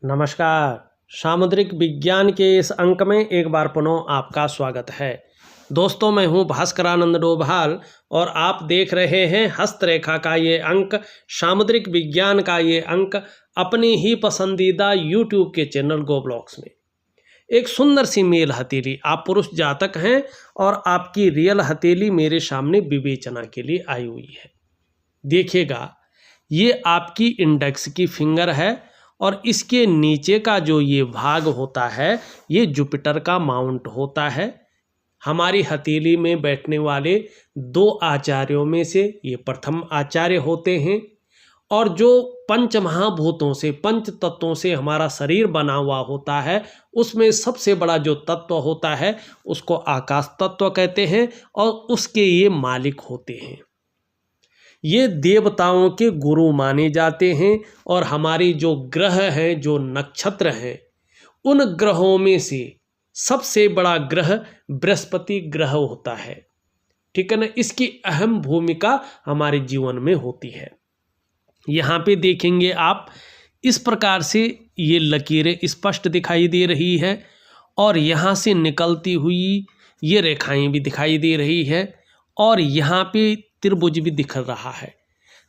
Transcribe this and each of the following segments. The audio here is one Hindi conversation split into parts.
नमस्कार। सामुद्रिक विज्ञान के इस अंक में एक बार पुनः आपका स्वागत है। दोस्तों, मैं हूं भास्करानंद डोभाल और आप देख रहे हैं हस्तरेखा का ये अंक, सामुद्रिक विज्ञान का ये अंक अपनी ही पसंदीदा यूट्यूब के चैनल गो ब्लॉग्स में। एक सुंदर सी मेल हथेली, आप पुरुष जातक हैं और आपकी रियल हथेली मेरे सामने विवेचना के लिए आई हुई है। देखिएगा, ये आपकी इंडेक्स की फिंगर है और इसके नीचे का जो ये भाग होता है ये जुपिटर का माउंट होता है। हमारी हथेली में बैठने वाले दो आचार्यों में से ये प्रथम आचार्य होते हैं और जो पंच महाभूतों से, पंच तत्वों से हमारा शरीर बना हुआ होता है उसमें सबसे बड़ा जो तत्व होता है उसको आकाश तत्व कहते हैं और उसके ये मालिक होते हैं। ये देवताओं के गुरु माने जाते हैं और हमारी जो ग्रह हैं, जो नक्षत्र हैं, उन ग्रहों में से सबसे बड़ा ग्रह बृहस्पति ग्रह होता है। ठीक है ना। इसकी अहम भूमिका हमारे जीवन में होती है। यहाँ पे देखेंगे आप, इस प्रकार से ये लकीरें स्पष्ट दिखाई दे रही है और यहाँ से निकलती हुई ये रेखाएं भी दिखाई दे रही है और यहाँ पे त्रिभुज भी दिख रहा है।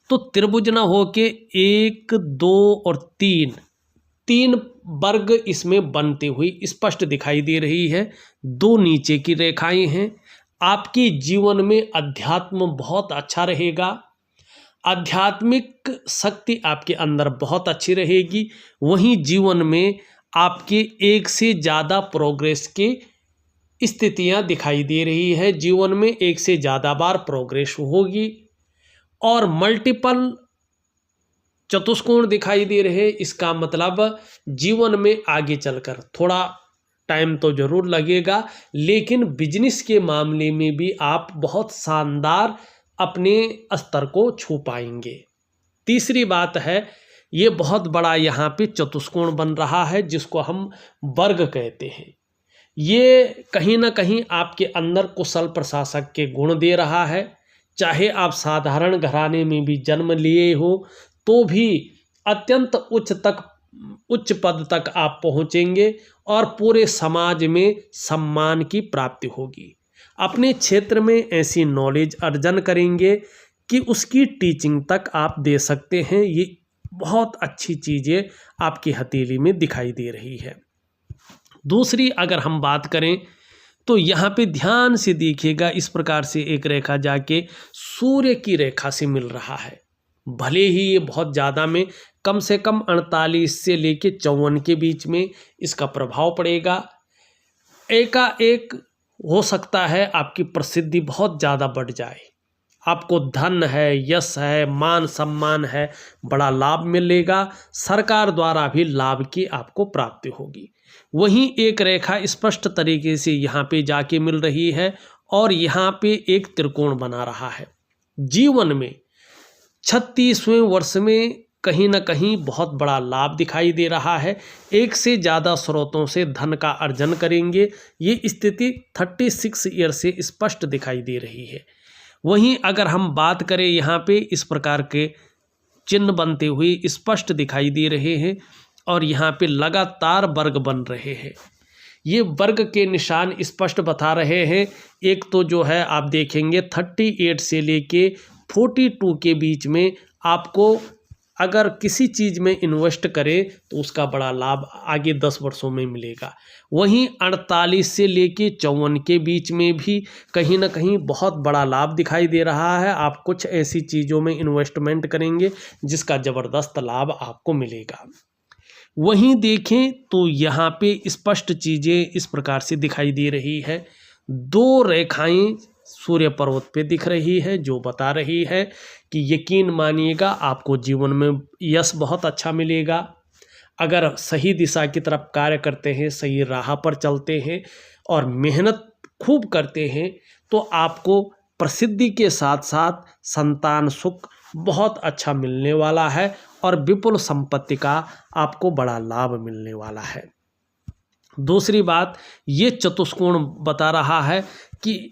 तो त्रिभुज ना हो के 1, 2 और 3 वर्ग इसमें बनते हुए स्पष्ट दिखाई दे रही है। दो नीचे की रेखाएं हैं। आपके जीवन में अध्यात्म बहुत अच्छा रहेगा, आध्यात्मिक शक्ति आपके अंदर बहुत अच्छी रहेगी। वहीं जीवन में आपके एक से ज़्यादा प्रोग्रेस के स्थितियां दिखाई दे रही है। जीवन में एक से ज़्यादा बार प्रोग्रेस होगी और मल्टीपल चतुष्कोण दिखाई दे रहे। इसका मतलब जीवन में आगे चलकर थोड़ा टाइम तो ज़रूर लगेगा, लेकिन बिजनेस के मामले में भी आप बहुत शानदार अपने स्तर को छू पाएंगे। तीसरी बात है, ये बहुत बड़ा यहाँ पे चतुष्कोण बन रहा है जिसको हम वर्ग कहते हैं। ये कहीं ना कहीं आपके अंदर कुशल प्रशासक के गुण दे रहा है। चाहे आप साधारण घराने में भी जन्म लिए हो तो भी अत्यंत उच्च पद तक आप पहुँचेंगे और पूरे समाज में सम्मान की प्राप्ति होगी। अपने क्षेत्र में ऐसी नॉलेज अर्जन करेंगे कि उसकी टीचिंग तक आप दे सकते हैं। ये बहुत अच्छी चीज़ें आपकी हथेली में दिखाई दे रही है। दूसरी अगर हम बात करें तो यहाँ पे ध्यान से देखिएगा, इस प्रकार से एक रेखा जाके सूर्य की रेखा से मिल रहा है। भले ही ये बहुत ज़्यादा में कम से कम 48 से लेके 54 के बीच में इसका प्रभाव पड़ेगा। एकाएक हो सकता है आपकी प्रसिद्धि बहुत ज़्यादा बढ़ जाए, आपको धन है, यश है, मान सम्मान है, बड़ा लाभ मिलेगा। सरकार द्वारा भी लाभ की आपको प्राप्ति होगी। वहीं एक रेखा स्पष्ट तरीके से यहाँ पे जाके मिल रही है और यहाँ पे एक त्रिकोण बना रहा है। जीवन में 36वें वर्ष में कहीं ना कहीं बहुत बड़ा लाभ दिखाई दे रहा है। एक से ज़्यादा स्रोतों से धन का अर्जन करेंगे। ये स्थिति 36 ईयर से स्पष्ट दिखाई दे रही है। वहीं अगर हम बात करें, यहाँ पे इस प्रकार के चिन्ह बनते हुए स्पष्ट दिखाई दे रहे हैं और यहाँ पे लगातार वर्ग बन रहे हैं। ये वर्ग के निशान स्पष्ट बता रहे हैं। एक तो जो है आप देखेंगे 38 से लेके 42 के बीच में आपको अगर किसी चीज़ में इन्वेस्ट करें तो उसका बड़ा लाभ आगे 10 वर्षों में मिलेगा। वहीं 48 से लेके 54 के बीच में भी कहीं ना कहीं बहुत बड़ा लाभ दिखाई दे रहा है। आप कुछ ऐसी चीज़ों में इन्वेस्टमेंट करेंगे जिसका ज़बरदस्त लाभ आपको मिलेगा। वहीं देखें तो यहाँ पे स्पष्ट चीज़ें इस प्रकार से दिखाई दे रही है। दो रेखाएं सूर्य पर्वत पे दिख रही है जो बता रही है कि यकीन मानिएगा आपको जीवन में यश बहुत अच्छा मिलेगा। अगर सही दिशा की तरफ कार्य करते हैं, सही राह पर चलते हैं और मेहनत खूब करते हैं तो आपको प्रसिद्धि के साथ साथ संतान सुख बहुत अच्छा मिलने वाला है और विपुल संपत्ति का आपको बड़ा लाभ मिलने वाला है। दूसरी बात, ये चतुष्कोण बता रहा है कि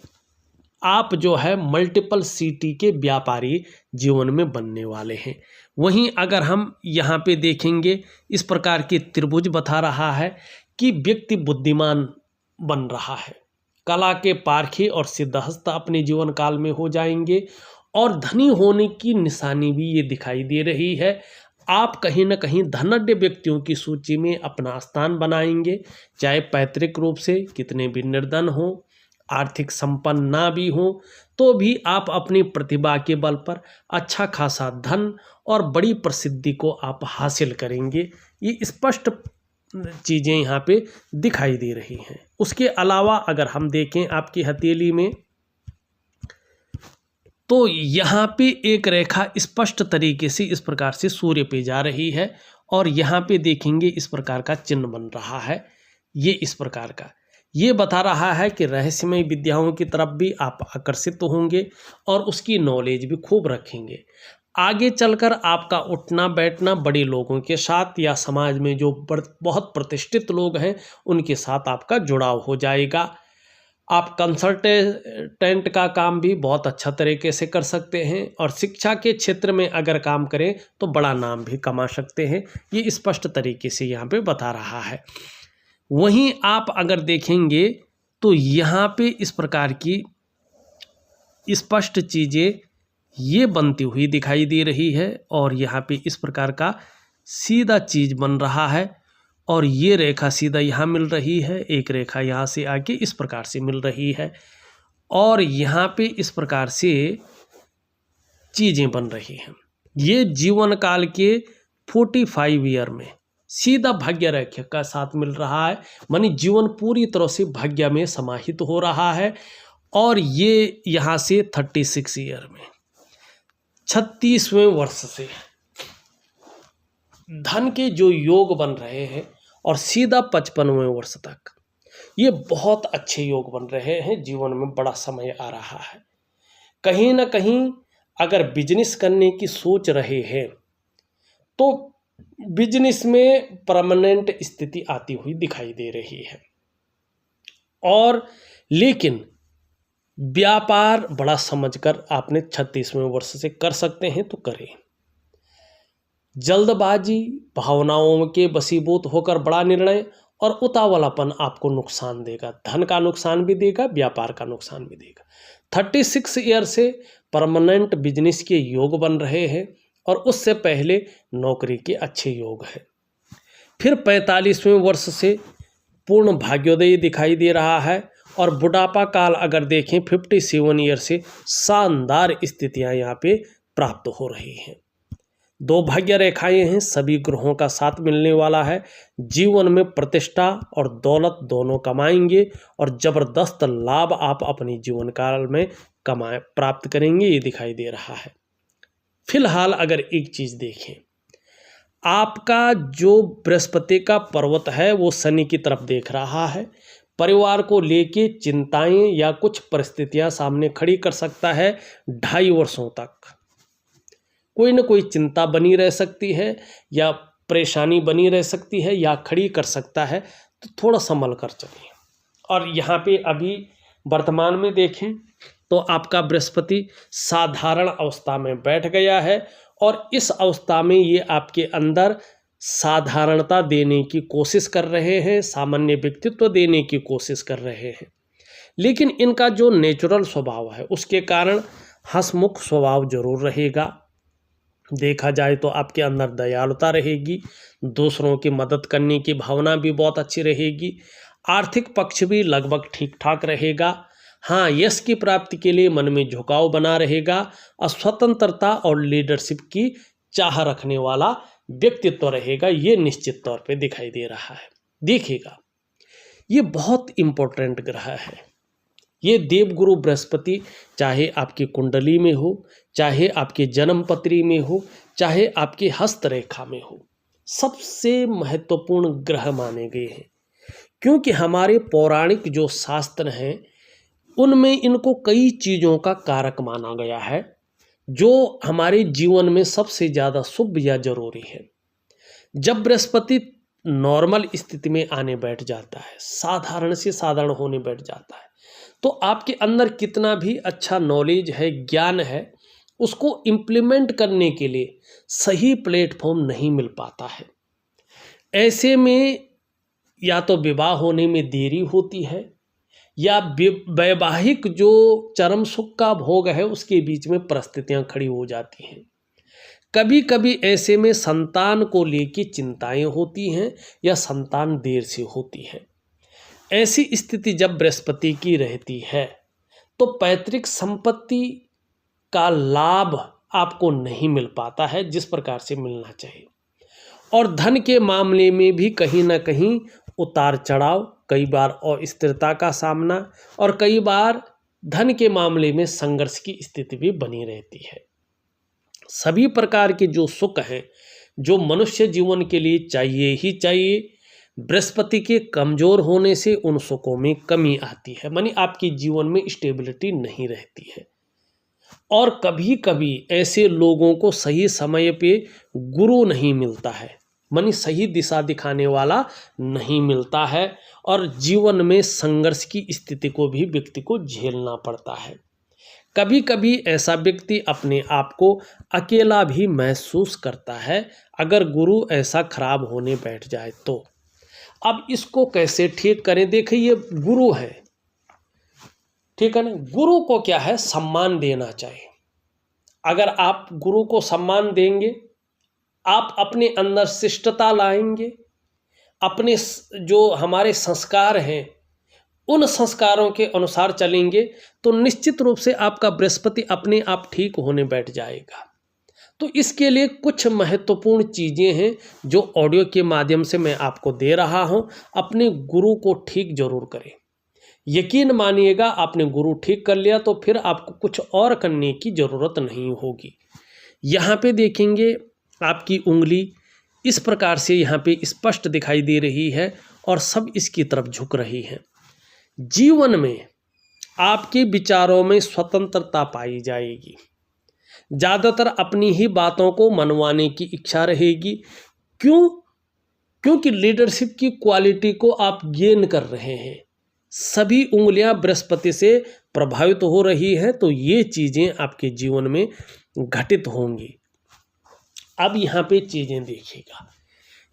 आप जो है मल्टीपल सिटी के व्यापारी जीवन में बनने वाले हैं। वहीं अगर हम यहाँ पे देखेंगे, इस प्रकार के त्रिभुज बता रहा है कि व्यक्ति बुद्धिमान बन रहा है, कला के पारखी और सिद्धहस्त अपने जीवन काल में हो जाएंगे, और धनी होने की निशानी भी ये दिखाई दे रही है। आप कहीं ना कहीं धनाढ्य व्यक्तियों की सूची में अपना स्थान बनाएंगे, चाहे पैतृक रूप से कितने भी निर्धन हो, आर्थिक संपन्न ना भी हो, तो भी आप अपनी प्रतिभा के बल पर अच्छा खासा धन और बड़ी प्रसिद्धि को आप हासिल करेंगे। ये स्पष्ट चीज़ें यहाँ पे दिखाई दे रही हैं। उसके अलावा अगर हम देखें आपकी हथेली में, तो यहाँ पे एक रेखा स्पष्ट तरीके से इस प्रकार से सूर्य पे जा रही है, और यहाँ पे देखेंगे इस प्रकार का चिन्ह बन रहा है। ये इस प्रकार का ये बता रहा है कि रहस्यमय विद्याओं की तरफ भी आप आकर्षित होंगे और उसकी नॉलेज भी खूब रखेंगे। आगे चलकर आपका उठना बैठना बड़े लोगों के साथ या समाज में जो बहुत प्रतिष्ठित लोग हैं उनके साथ आपका जुड़ाव हो जाएगा। आप कंसल्टेंट का काम भी बहुत अच्छा तरीके से कर सकते हैं, और शिक्षा के क्षेत्र में अगर काम करें तो बड़ा नाम भी कमा सकते हैं। ये स्पष्ट तरीके से यहाँ पे बता रहा है। वहीं आप अगर देखेंगे तो यहाँ पे इस प्रकार की स्पष्ट चीज़ें ये बनती हुई दिखाई दे रही है, और यहाँ पे इस प्रकार का सीधा चीज़ बन रहा है, और ये रेखा सीधा यहाँ मिल रही है, एक रेखा यहाँ से आके इस प्रकार से मिल रही है, और यहाँ पे इस प्रकार से चीज़ें बन रही हैं। ये जीवन काल के 45 ईयर में सीधा भाग्य रेखा का साथ मिल रहा है, मानी जीवन पूरी तरह से भाग्य में समाहित हो रहा है। और ये यहाँ से 36 ईयर में 36वें वर्ष से धन के जो योग बन रहे हैं, और सीधा 55वें वर्ष तक ये बहुत अच्छे योग बन रहे हैं। जीवन में बड़ा समय आ रहा है। कहीं ना कहीं अगर बिजनेस करने की सोच रहे हैं तो बिजनेस में परमानेंट स्थिति आती हुई दिखाई दे रही है, और लेकिन व्यापार बड़ा समझकर आपने 36वें वर्ष से कर सकते हैं तो करें। जल्दबाजी, भावनाओं के वशीभूत होकर बड़ा निर्णय और उतावलापन आपको नुकसान देगा, धन का नुकसान भी देगा, व्यापार का नुकसान भी देगा। 36 ईयर से परमानेंट बिजनेस के योग बन रहे हैं, और उससे पहले नौकरी के अच्छे योग है। फिर 45वें वर्ष से पूर्ण भाग्योदय दिखाई दे रहा है, और बुढ़ापा काल अगर देखें 57 ईयर से शानदार स्थितियां यहाँ पे प्राप्त हो रही हैं। 2 भाग्य रेखाएं हैं, सभी ग्रहों का साथ मिलने वाला है। जीवन में प्रतिष्ठा और दौलत दोनों कमाएंगे, और जबरदस्त लाभ आप अपने जीवन काल में प्राप्त करेंगे, ये दिखाई दे रहा है। फिलहाल अगर एक चीज़ देखें, आपका जो बृहस्पति का पर्वत है वो शनि की तरफ देख रहा है। परिवार को लेके चिंताएं या कुछ परिस्थितियां सामने खड़ी कर सकता है। 2.5 वर्षों तक कोई ना कोई चिंता बनी रह सकती है, या परेशानी बनी रह सकती है, या खड़ी कर सकता है, तो थोड़ा संभल कर चलिए। और यहाँ पे अभी वर्तमान में देखें तो आपका बृहस्पति साधारण अवस्था में बैठ गया है, और इस अवस्था में ये आपके अंदर साधारणता देने की कोशिश कर रहे हैं, सामान्य व्यक्तित्व देने की कोशिश कर रहे हैं। लेकिन इनका जो नेचुरल स्वभाव है उसके कारण हंसमुख स्वभाव जरूर रहेगा। देखा जाए तो आपके अंदर दयालुता रहेगी, दूसरों की मदद करने की भावना भी बहुत अच्छी रहेगी। आर्थिक पक्ष भी लगभग ठीक ठाक रहेगा। हाँ, यश की प्राप्ति के लिए मन में झुकाव बना रहेगा, और स्वतंत्रता और लीडरशिप की चाह रखने वाला व्यक्तित्व रहेगा, ये निश्चित तौर पे दिखाई दे रहा है। देखिएगा, ये बहुत इम्पोर्टेंट ग्रह है। ये देवगुरु बृहस्पति चाहे आपकी कुंडली में हो, चाहे आपके जन्म पत्री में हो, चाहे आपकी हस्तरेखा में हो, सबसे महत्वपूर्ण ग्रह माने गए हैं। क्योंकि हमारे पौराणिक जो शास्त्र हैं उनमें इनको कई चीज़ों का कारक माना गया है, जो हमारे जीवन में सबसे ज़्यादा शुभ या जरूरी है। जब बृहस्पति नॉर्मल स्थिति में आने बैठ जाता है, साधारण से साधारण होने बैठ जाता है, तो आपके अंदर कितना भी अच्छा नॉलेज है, ज्ञान है, उसको इम्प्लीमेंट करने के लिए सही प्लेटफॉर्म नहीं मिल पाता है। ऐसे में या तो विवाह होने में देरी होती है या वैवाहिक जो चरम सुख का भोग है उसके बीच में परिस्थितियां खड़ी हो जाती हैं। कभी कभी ऐसे में संतान को लेकर चिंताएं होती हैं या संतान देर से होती है। ऐसी स्थिति जब बृहस्पति की रहती है तो पैतृक संपत्ति का लाभ आपको नहीं मिल पाता है जिस प्रकार से मिलना चाहिए। और धन के मामले में भी कहीं ना कहीं उतार चढ़ाव, कई बार अस्थिरता का सामना और कई बार धन के मामले में संघर्ष की स्थिति भी बनी रहती है। सभी प्रकार के जो सुख हैं जो मनुष्य जीवन के लिए चाहिए ही चाहिए, बृहस्पति के कमजोर होने से उन सुखों में कमी आती है, मानी आपके जीवन में स्टेबिलिटी नहीं रहती है। और कभी कभी ऐसे लोगों को सही समय पे गुरु नहीं मिलता है, मानी सही दिशा दिखाने वाला नहीं मिलता है और जीवन में संघर्ष की स्थिति को भी व्यक्ति को झेलना पड़ता है। कभी कभी ऐसा व्यक्ति अपने आप को अकेला भी महसूस करता है अगर गुरु ऐसा खराब होने बैठ जाए तो। अब इसको कैसे ठीक करें? देखिए, ये गुरु है, ठीक है ना। गुरु को क्या है, सम्मान देना चाहिए। अगर आप गुरु को सम्मान देंगे, आप अपने अंदर शिष्टता लाएंगे, अपने जो हमारे संस्कार हैं उन संस्कारों के अनुसार चलेंगे तो निश्चित रूप से आपका बृहस्पति अपने आप ठीक होने बैठ जाएगा। तो इसके लिए कुछ महत्वपूर्ण चीज़ें हैं जो ऑडियो के माध्यम से मैं आपको दे रहा हूं। अपने गुरु को ठीक जरूर करें। यकीन मानिएगा, आपने गुरु ठीक कर लिया तो फिर आपको कुछ और करने की ज़रूरत नहीं होगी। यहाँ पे देखेंगे आपकी उंगली इस प्रकार से यहाँ पे स्पष्ट दिखाई दे रही है और सब इसकी तरफ झुक रही है। जीवन में आपके विचारों में स्वतंत्रता पाई जाएगी। ज़्यादातर अपनी ही बातों को मनवाने की इच्छा रहेगी। क्योंकि लीडरशिप की क्वालिटी को आप गेन कर रहे हैं। सभी उंगलियां बृहस्पति से प्रभावित हो रही हैं तो ये चीज़ें आपके जीवन में घटित होंगी। अब यहाँ पे चीज़ें देखिएगा,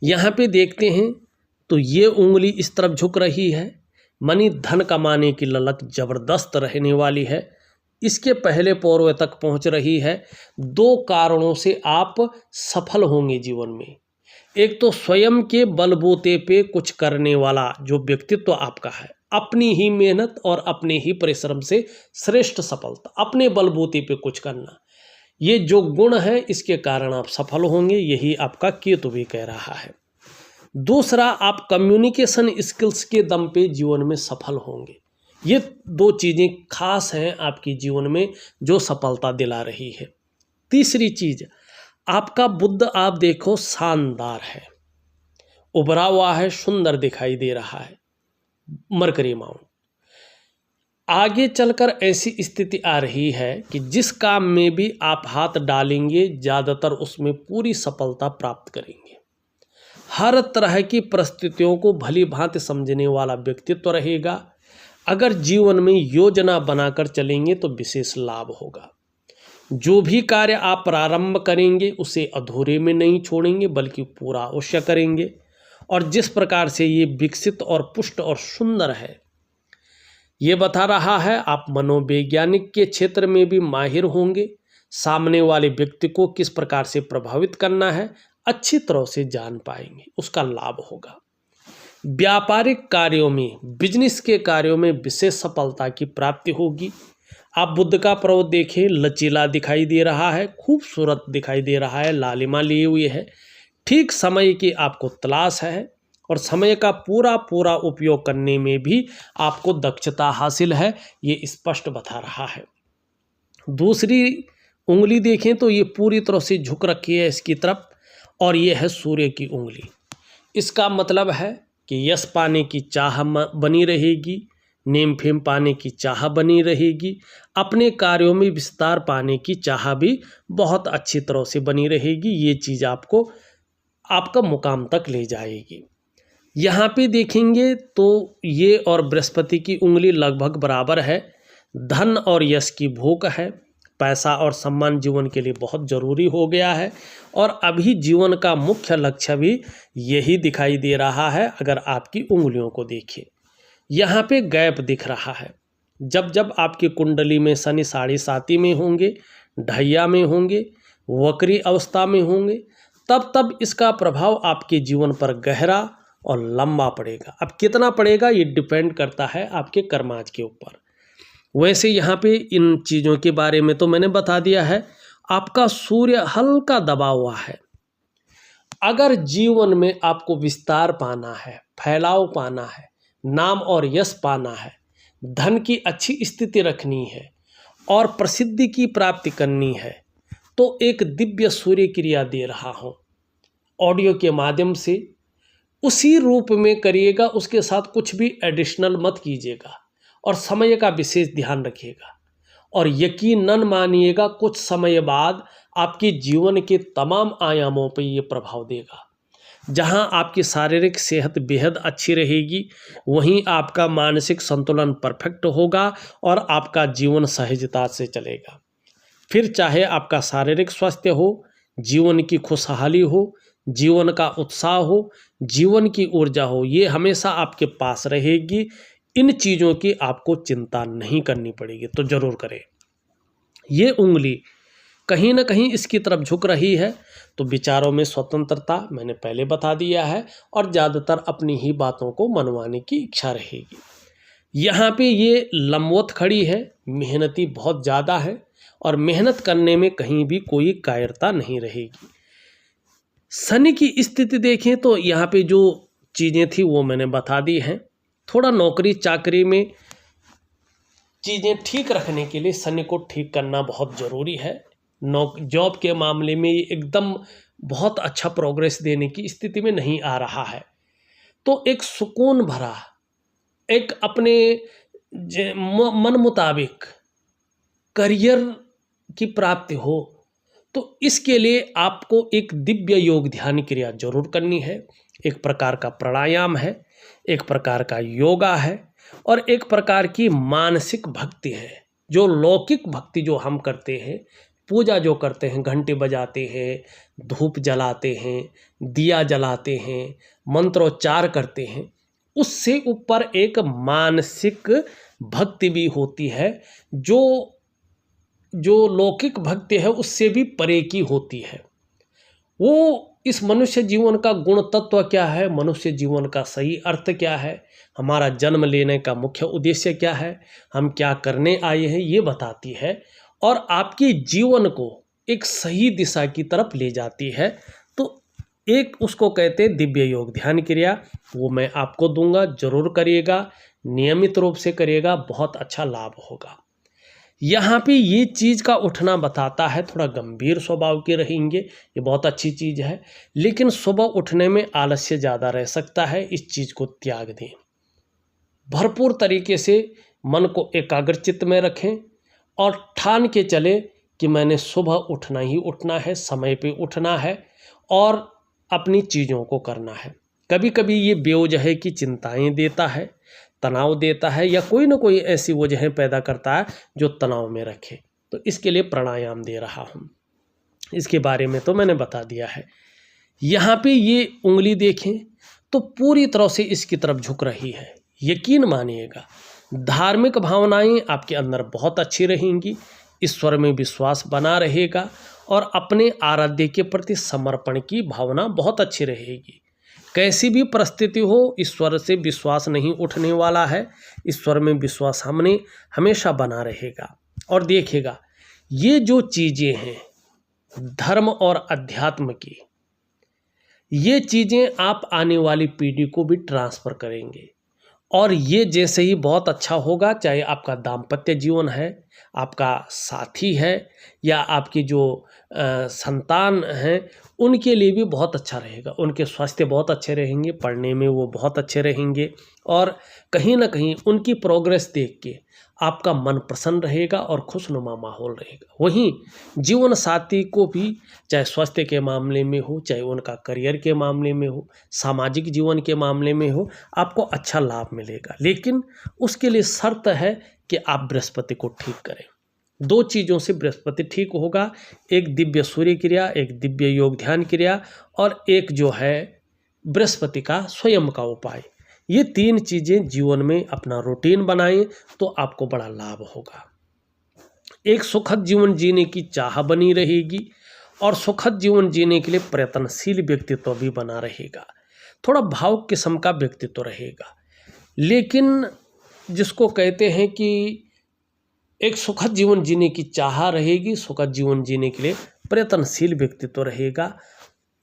यहाँ पे देखते हैं तो ये उंगली इस तरफ झुक रही है, मनी धन कमाने की ललक जबरदस्त रहने वाली है। इसके पहले पौरव तक पहुंच रही है। दो कारणों से आप सफल होंगे जीवन में। एक तो स्वयं के बलबूते पे कुछ करने वाला जो व्यक्तित्व आपका है, अपनी ही मेहनत और अपने ही परिश्रम से श्रेष्ठ सफलता, अपने बलबूते पे कुछ करना, ये जो गुण है इसके कारण आप सफल होंगे। यही आपका केतु भी कह रहा है। दूसरा, आप कम्युनिकेशन स्किल्स के दम पे जीवन में सफल होंगे। ये दो चीज़ें खास हैं आपके जीवन में जो सफलता दिला रही है। तीसरी चीज़, आपका बुद्ध आप देखो शानदार है, उभरा हुआ है, सुंदर दिखाई दे रहा है। मरकरी माउंट आगे चलकर ऐसी स्थिति आ रही है कि जिस काम में भी आप हाथ डालेंगे ज़्यादातर उसमें पूरी सफलता प्राप्त करेंगे। हर तरह की परिस्थितियों को भली भांति समझने वाला व्यक्तित्व रहेगा। अगर जीवन में योजना बनाकर चलेंगे तो विशेष लाभ होगा। जो भी कार्य आप प्रारंभ करेंगे उसे अधूरे में नहीं छोड़ेंगे बल्कि पूरा अवश्य करेंगे। और जिस प्रकार से ये विकसित और पुष्ट और सुंदर है, ये बता रहा है आप मनोवैज्ञानिक के क्षेत्र में भी माहिर होंगे। सामने वाले व्यक्ति को किस प्रकार से प्रभावित करना है अच्छी तरह से जान पाएंगे, उसका लाभ होगा। व्यापारिक कार्यों में, बिजनेस के कार्यों में विशेष सफलता की प्राप्ति होगी। आप बुद्ध का पर्वत देखें, लचीला दिखाई दे रहा है, खूबसूरत दिखाई दे रहा है, लालिमा लिए हुए है। ठीक समय की आपको तलाश है और समय का पूरा पूरा उपयोग करने में भी आपको दक्षता हासिल है, ये स्पष्ट बता रहा है। दूसरी उंगली देखें तो ये पूरी तरह से झुक रखी है इसकी तरफ और ये है सूर्य की उंगली। इसका मतलब है कि यश पाने की चाह बनी रहेगी, नेम फेम पाने की चाह बनी रहेगी, अपने कार्यों में विस्तार पाने की चाह भी बहुत अच्छी तरह से बनी रहेगी। ये चीज़ आपको आपका मुकाम तक ले जाएगी। यहाँ पे देखेंगे तो ये और बृहस्पति की उंगली लगभग बराबर है। धन और यश की भूख है, पैसा और सम्मान जीवन के लिए बहुत ज़रूरी हो गया है और अभी जीवन का मुख्य लक्ष्य भी यही दिखाई दे रहा है। अगर आपकी उंगलियों को देखिए, यहाँ पे गैप दिख रहा है। जब जब आपकी कुंडली में शनि 7.5 में होंगे, ढैया में होंगे, वक्री अवस्था में होंगे, तब तब इसका प्रभाव आपके जीवन पर गहरा और लंबा पड़ेगा। अब कितना पड़ेगा ये डिपेंड करता है आपके कर्माज के ऊपर। वैसे यहाँ पे इन चीज़ों के बारे में तो मैंने बता दिया है। आपका सूर्य हल्का दबा हुआ है। अगर जीवन में आपको विस्तार पाना है, फैलाव पाना है, नाम और यश पाना है, धन की अच्छी स्थिति रखनी है और प्रसिद्धि की प्राप्ति करनी है, तो एक दिव्य सूर्य क्रिया दे रहा हूँ ऑडियो के माध्यम से, उसी रूप में करिएगा। उसके साथ कुछ भी एडिशनल मत कीजिएगा और समय का विशेष ध्यान रखिएगा और यकीनन मानिएगा कुछ समय बाद आपके जीवन के तमाम आयामों पर ये प्रभाव देगा। जहां आपकी शारीरिक सेहत बेहद अच्छी रहेगी, वहीं आपका मानसिक संतुलन परफेक्ट होगा और आपका जीवन सहजता से चलेगा। फिर चाहे आपका शारीरिक स्वास्थ्य हो, जीवन की खुशहाली हो, जीवन का उत्साह हो, जीवन की ऊर्जा हो, ये हमेशा आपके पास रहेगी। इन चीज़ों की आपको चिंता नहीं करनी पड़ेगी। तो ज़रूर करें। ये उंगली कहीं ना कहीं इसकी तरफ झुक रही है, तो विचारों में स्वतंत्रता मैंने पहले बता दिया है और ज़्यादातर अपनी ही बातों को मनवाने की इच्छा रहेगी। यहाँ पे ये लंबवत खड़ी है, मेहनती बहुत ज़्यादा है और मेहनत करने में कहीं भी कोई कायरता नहीं रहेगी। शनि की स्थिति देखें तो यहाँ पे जो चीज़ें थी वो मैंने बता दी हैं। थोड़ा नौकरी चाकरी में चीज़ें ठीक रखने के लिए शनि को ठीक करना बहुत ज़रूरी है। जॉब के मामले में एकदम बहुत अच्छा प्रोग्रेस देने की स्थिति में नहीं आ रहा है, तो एक सुकून भरा, एक अपने मन मुताबिक करियर की प्राप्ति हो, तो इसके लिए आपको एक दिव्य योग ध्यान क्रिया जरूर करनी है। एक प्रकार का प्राणायाम है, एक प्रकार का योगा है और एक प्रकार की मानसिक भक्ति है। जो लौकिक भक्ति जो हम करते हैं, पूजा जो करते हैं, घंटे बजाते हैं, धूप जलाते हैं, दिया जलाते हैं, मंत्रोच्चार करते हैं, उससे ऊपर एक मानसिक भक्ति भी होती है जो लौकिक भक्ति है उससे भी परे की होती है। वो इस मनुष्य जीवन का गुण तत्व क्या है, मनुष्य जीवन का सही अर्थ क्या है, हमारा जन्म लेने का मुख्य उद्देश्य क्या है, हम क्या करने आए हैं, ये बताती है और आपके जीवन को एक सही दिशा की तरफ ले जाती है। तो एक उसको कहते हैं दिव्य योग ध्यान क्रिया, वो मैं आपको दूंगा, जरूर करिएगा, नियमित रूप से करिएगा, बहुत अच्छा लाभ होगा। यहाँ पे ये चीज़ का उठना बताता है, थोड़ा गंभीर स्वभाव के रहेंगे, ये बहुत अच्छी चीज़ है, लेकिन सुबह उठने में आलस्य ज़्यादा रह सकता है, इस चीज़ को त्याग दें। भरपूर तरीके से मन को एकाग्रचित्त में रखें और ठान के चले कि मैंने सुबह उठना ही उठना है, समय पे उठना है और अपनी चीज़ों को करना है। कभी कभी ये बेवजह की चिंताएं देता है, तनाव देता है या कोई ना कोई ऐसी वजह पैदा करता है जो तनाव में रखे, तो इसके लिए प्राणायाम दे रहा हूँ। इसके बारे में तो मैंने बता दिया है। यहाँ पे ये उंगली देखें तो पूरी तरह से इसकी तरफ झुक रही है। यकीन मानिएगा, धार्मिक भावनाएं आपके अंदर बहुत अच्छी रहेंगी, ईश्वर में विश्वास बना रहेगा और अपने आराध्य के प्रति समर्पण की भावना बहुत अच्छी रहेगी। कैसी भी परिस्थिति हो, ईश्वर से विश्वास नहीं उठने वाला है, ईश्वर में विश्वास हमने हमेशा बना रहेगा। और देखिएगा, ये जो चीज़ें हैं धर्म और अध्यात्म की, ये चीज़ें आप आने वाली पीढ़ी को भी ट्रांसफ़र करेंगे और ये जैसे ही बहुत अच्छा होगा, चाहे आपका दाम्पत्य जीवन है, आपका साथी है या आपकी जो संतान हैं, उनके लिए भी बहुत अच्छा रहेगा। उनके स्वास्थ्य बहुत अच्छे रहेंगे, पढ़ने में वो बहुत अच्छे रहेंगे और कहीं ना कहीं उनकी प्रोग्रेस देख के आपका मन प्रसन्न रहेगा और खुशनुमा माहौल रहेगा। वहीं जीवन साथी को भी, चाहे स्वास्थ्य के मामले में हो, चाहे उनका करियर के मामले में हो, सामाजिक जीवन के मामले में हो, आपको अच्छा लाभ मिलेगा। लेकिन उसके लिए शर्त है कि आप बृहस्पति को ठीक करें। दो चीज़ों से बृहस्पति ठीक होगा, एक दिव्य सूर्य क्रिया, एक दिव्य योग ध्यान क्रिया और एक जो है बृहस्पति का स्वयं का उपाय। ये तीन चीज़ें जीवन में अपना रूटीन बनाएं तो आपको बड़ा लाभ होगा। एक सुखद जीवन जीने की चाह बनी रहेगी और सुखद जीवन जीने के लिए प्रयत्नशील व्यक्तित्व भी बना रहेगा। थोड़ा भावुक किस्म का व्यक्तित्व रहेगा, लेकिन जिसको कहते हैं कि एक सुखद जीवन जीने की चाह रहेगी, सुखद जीवन जीने के लिए प्रयत्नशील व्यक्तित्व रहेगा।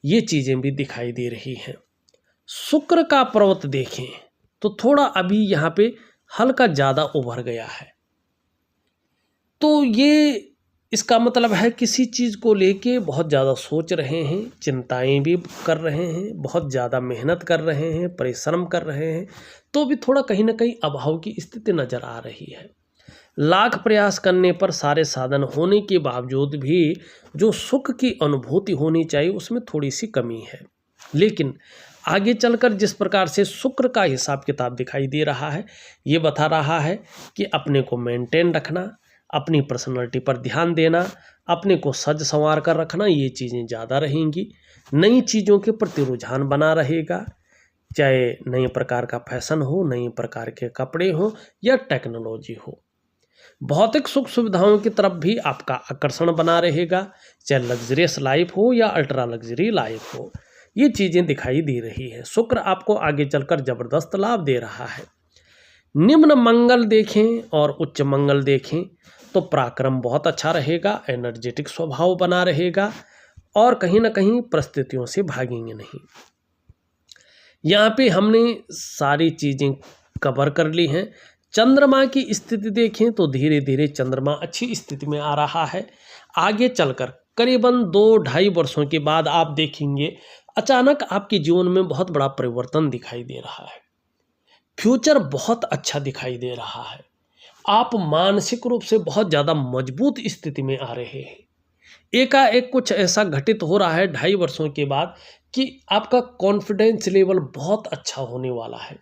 ये चीज़ें भी दिखाई दे रही हैं। शुक्र का पर्वत देखें तो थोड़ा अभी यहाँ पे हल्का ज़्यादा उभर गया है, तो ये इसका मतलब है किसी चीज़ को लेके बहुत ज़्यादा सोच रहे हैं, चिंताएं भी कर रहे हैं, बहुत ज़्यादा मेहनत कर रहे हैं, परिश्रम कर रहे हैं, तो भी थोड़ा कहीं ना कहीं अभाव की स्थिति नज़र आ रही है। लाख प्रयास करने पर सारे साधन होने के बावजूद भी जो सुख की अनुभूति होनी चाहिए उसमें थोड़ी सी कमी है। लेकिन आगे चलकर जिस प्रकार से शुक्र का हिसाब किताब दिखाई दे रहा है, ये बता रहा है कि अपने को मेंटेन रखना, अपनी पर्सनैलिटी पर ध्यान देना, अपने को सज संवार कर रखना, ये चीज़ें ज़्यादा रहेंगी। नई चीज़ों के प्रति रुझान बना रहेगा, चाहे नए प्रकार का फैशन हो, नए प्रकार के कपड़े हो या टेक्नोलॉजी हो। भौतिक सुख सुविधाओं की तरफ भी आपका आकर्षण बना रहेगा, चाहे लग्जरियस लाइफ हो या अल्ट्रा लग्जरी लाइफ हो, ये चीज़ें दिखाई दे रही है। शुक्र आपको आगे चलकर जबरदस्त लाभ दे रहा है। निम्न मंगल देखें और उच्च मंगल देखें तो पराक्रम बहुत अच्छा रहेगा, एनर्जेटिक स्वभाव बना रहेगा और कहीं ना कहीं परिस्थितियों से भागेंगे नहीं। यहाँ पे हमने सारी चीज़ें कवर कर ली हैं। चंद्रमा की स्थिति देखें तो धीरे धीरे चंद्रमा अच्छी स्थिति में आ रहा है। आगे चलकर करीबन 2-2.5 वर्षों के बाद आप देखेंगे अचानक आपके जीवन में बहुत बड़ा परिवर्तन दिखाई दे रहा है। फ्यूचर बहुत अच्छा दिखाई दे रहा है। आप मानसिक रूप से बहुत ज़्यादा मजबूत स्थिति में आ रहे हैं। एकाएक कुछ ऐसा घटित हो रहा है 2.5 वर्षों के बाद कि आपका कॉन्फिडेंस लेवल बहुत अच्छा होने वाला है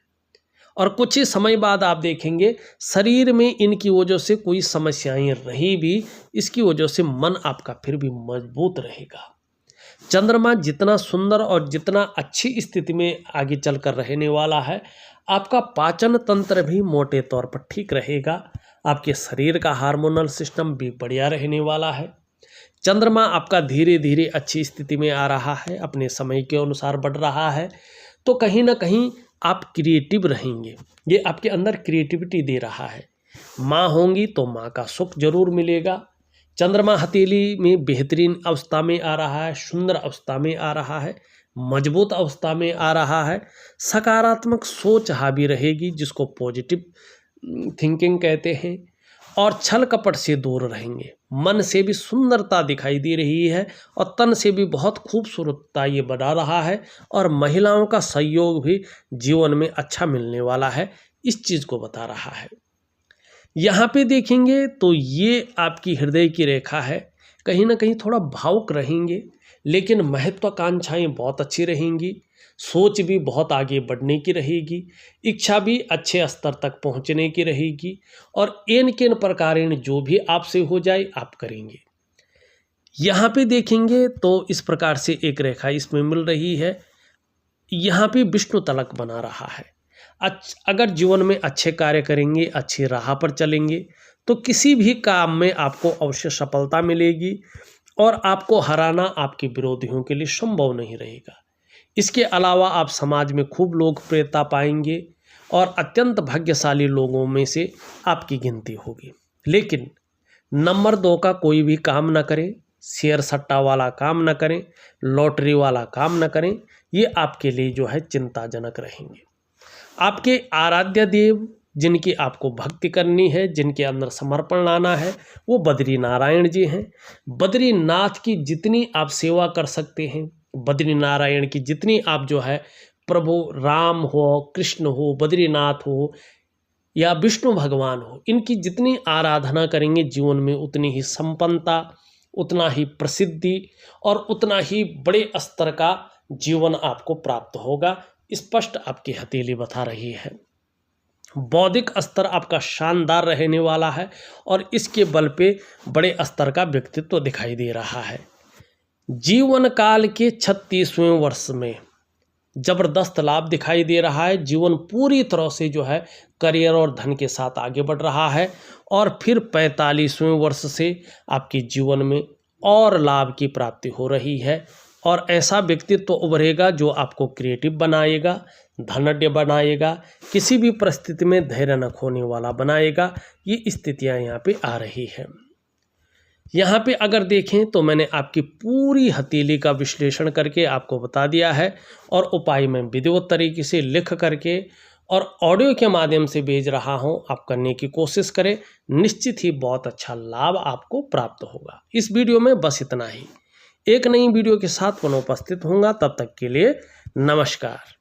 और कुछ ही समय बाद आप देखेंगे शरीर में इनकी वजह से कोई समस्याएं रही भी, इसकी वजह से मन आपका फिर भी मजबूत रहेगा। चंद्रमा जितना सुंदर और जितना अच्छी स्थिति में आगे चलकर रहने वाला है, आपका पाचन तंत्र भी मोटे तौर पर ठीक रहेगा, आपके शरीर का हार्मोनल सिस्टम भी बढ़िया रहने वाला है। चंद्रमा आपका धीरे धीरे अच्छी स्थिति में आ रहा है, अपने समय के अनुसार बढ़ रहा है, तो कहीं ना कहीं आप क्रिएटिव रहेंगे। ये आपके अंदर क्रिएटिविटी दे रहा है। माँ होंगी तो माँ का सुख जरूर मिलेगा। चंद्रमा हथेली में बेहतरीन अवस्था में आ रहा है, सुंदर अवस्था में आ रहा है, मजबूत अवस्था में आ रहा है। सकारात्मक सोच हावी रहेगी, जिसको पॉजिटिव थिंकिंग कहते हैं, और छल कपट से दूर रहेंगे। मन से भी सुंदरता दिखाई दे रही है और तन से भी बहुत खूबसूरतता ये बढ़ा रहा है और महिलाओं का सहयोग भी जीवन में अच्छा मिलने वाला है, इस चीज़ को बता रहा है। यहाँ पे देखेंगे तो ये आपकी हृदय की रेखा है। कहीं ना कहीं थोड़ा भावुक रहेंगे, लेकिन महत्वाकांक्षाएं बहुत अच्छी रहेंगी, सोच भी बहुत आगे बढ़ने की रहेगी, इच्छा भी अच्छे स्तर तक पहुंचने की रहेगी और एन केन प्रकारेण जो भी आपसे हो जाए आप करेंगे। यहाँ पे देखेंगे तो इस प्रकार से एक रेखा इसमें मिल रही है। यहाँ पे विष्णु तलक बना रहा है। अगर जीवन में अच्छे कार्य करेंगे, अच्छी राह पर चलेंगे, तो किसी भी काम में आपको अवश्य सफलता मिलेगी और आपको हराना आपके विरोधियों के लिए संभव नहीं रहेगा। इसके अलावा आप समाज में खूब लोकप्रियता पाएंगे और अत्यंत भाग्यशाली लोगों में से आपकी गिनती होगी। लेकिन नंबर 2 का कोई भी काम न करें, शेयर सट्टा वाला काम न करें, लॉटरी वाला काम न करें, ये आपके लिए जो है चिंताजनक रहेंगे। आपके आराध्य देव जिनकी आपको भक्ति करनी है, जिनके अंदर समर्पण लाना है, वो बद्री नारायण जी हैं। बद्रीनाथ की जितनी आप सेवा कर सकते हैं, बद्री नारायण की जितनी आप जो है प्रभु राम हो, कृष्ण हो, बद्रीनाथ हो या विष्णु भगवान हो, इनकी जितनी आराधना करेंगे जीवन में उतनी ही संपन्नता, उतना ही प्रसिद्धि और उतना ही बड़े स्तर का जीवन आपको प्राप्त होगा। स्पष्ट आपकी हथेली बता रही है। बौद्धिक स्तर आपका शानदार रहने वाला है और इसके बल पे बड़े स्तर का व्यक्तित्व दिखाई दे रहा है। जीवन काल के 36वें वर्ष में जबरदस्त लाभ दिखाई दे रहा है। जीवन पूरी तरह से जो है करियर और धन के साथ आगे बढ़ रहा है और फिर 45वें वर्ष से आपके जीवन में और लाभ की प्राप्ति हो रही है और ऐसा व्यक्तित्व उभरेगा जो आपको क्रिएटिव बनाएगा, धनाढ्य बनाएगा, किसी भी परिस्थिति में धैर्य न खोने वाला बनाएगा। ये स्थितियां यहाँ पे आ रही है। यहाँ पे अगर देखें तो मैंने आपकी पूरी हथेली का विश्लेषण करके आपको बता दिया है और उपाय मैं विधिवत तरीके से लिख करके और ऑडियो के माध्यम से भेज रहा हूँ। आप करने की कोशिश करें, निश्चित ही बहुत अच्छा लाभ आपको प्राप्त होगा। इस वीडियो में बस इतना ही। एक नई वीडियो के साथ पुनः उपस्थित होऊंगा, तब तक के लिए नमस्कार।